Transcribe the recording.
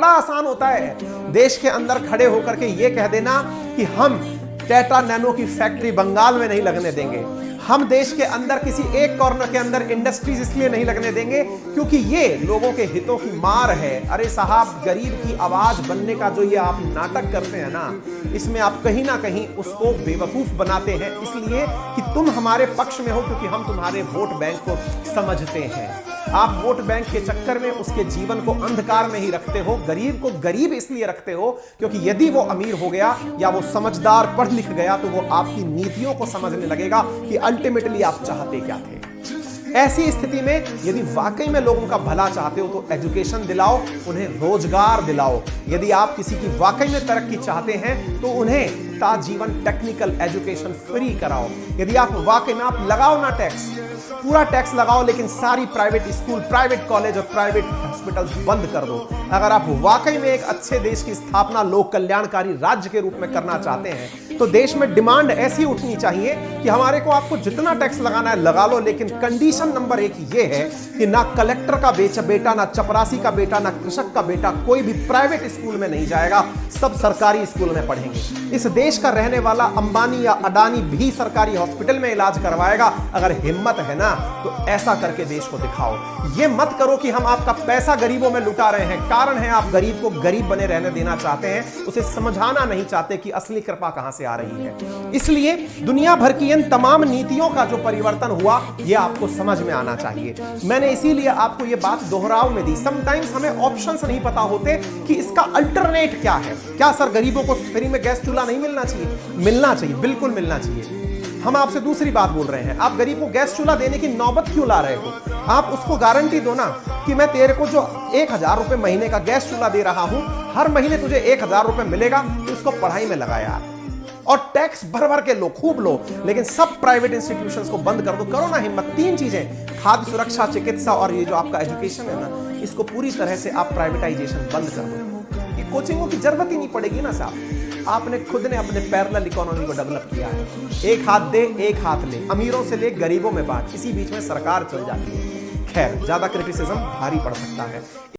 बड़ा आसान होता है देश के अंदर खड़े होकर के ये कह देना कि हम टाटा नैनो की फैक्ट्री बंगाल में नहीं लगने देंगे, हम देश के अंदर किसी एक कॉर्नर के अंदर इंडस्ट्रीज इसलिए नहीं लगने देंगे क्योंकि ये लोगों के हितों की मार है। अरे साहब, गरीब की आवाज बनने का जो ये आप नाटक करते हैं ना, इसमें आप कहीं ना कहीं उसको बेवकूफ बनाते हैं इसलिए कि तुम हमारे पक्ष में हो, क्योंकि हम तुम्हारे वोट बैंक को समझते हैं। आप वोट बैंक के चक्कर में उसके जीवन को अंधकार में ही रखते हो। गरीब को गरीब इसलिए रखते हो क्योंकि यदि वो अमीर हो गया या वो समझदार पढ़ लिख गया तो वो आपकी नीतियों को समझने लगेगा कि अल्टीमेटली आप चाहते क्या थे। ऐसी स्थिति में यदि वाकई में लोगों का भला चाहते हो तो एजुकेशन दिलाओ, उन्हें रोजगार दिलाओ। यदि आप किसी की वाकई में तरक्की चाहते हैं तो उन्हें ताजीवन टेक्निकल एजुकेशन फ्री कराओ। यदि आप वाकई में आप लगाओ ना टैक्स, पूरा टैक्स लगाओ, लेकिन सारी प्राइवेट स्कूल, प्राइवेट कॉलेज और प्राइवेट हॉस्पिटल्स बंद कर दो। अगर आप वाकई में एक अच्छे देश की स्थापना लोक कल्याणकारी राज्य के रूप में करना चाहते हैं तो देश में डिमांड ऐसी उठनी चाहिए कि हमारे को आपको जितना टैक्स लगाना है लगा लो, लेकिन कंडीशन नंबर एक ये है कि ना कलेक्टर का बेटा, ना चपरासी का बेटा, ना कृषक का बेटा कोई भी प्राइवेट स्कूल में नहीं जाएगा, सब सरकारी स्कूल में पढ़ेंगे। इस देश का रहने वाला अंबानी या अडानी भी सरकारी हॉस्पिटल में इलाज करवाएगा। अगर हिम्मत है ना तो ऐसा करके देश को दिखाओ। ये मत करो कि हम आपका पैसा गरीबों में लुटा रहे हैं। कारण है आप गरीब को गरीब बने रहने देना चाहते हैं, उसे समझाना नहीं चाहते कि असली कृपा कहां से आ रही है। इसलिए दुनिया भर की इन तमाम नीतियों का जो परिवर्तन हुआ ये आपको समझ में आना चाहिए। मैंने इसीलिए आपको ये बात दोहराव में दी। समटाइम्स हमें ऑप्शंस नहीं पता होते कि इसका अल्टरनेट क्या है। क्या सर गरीबों को फ्री में गैस चूल्हा नहीं मिलना चाहिए? मिलना चाहिए, बिल्कुल मिलना चाहिए। हम आपसे दूसरी बात बोल रहे हैं, आप गरीब को गैस चूल्हा देने की नौबत क्यों ला रहे हो? आप उसको गारंटी दो ना कि मैं तेरे को जो 1000 रुपए महीने का गैस चूल्हा दे रहा हूं, हर महीने तुझे 1000 रुपए मिलेगा, तो उसको पढ़ाई में लगा यार। और टैक्स भर भर के लो, खूब लो, लेकिन सब प्राइवेट इंस्टीट्यूशंस को बंद कर दो। करो ना हिम्मत। 3 चीजें, खाद्य सुरक्षा, चिकित्सा और ये जो आपका एजुकेशन है ना, इसको पूरी तरह से आप प्राइवेटाइजेशन बंद कर दो। ये कोचिंगों की जरूरत ही नहीं पड़ेगी ना साहब। आपने खुद ने अपने पैरेलल इकोनॉमी को डेवलप किया है। एक हाथ दे, एक हाथ ले, अमीरों से ले, गरीबों में बांट, इसी बीच में सरकार चल जाती है। खैर, ज्यादा क्रिटिसिज्म भारी पड़ सकता है।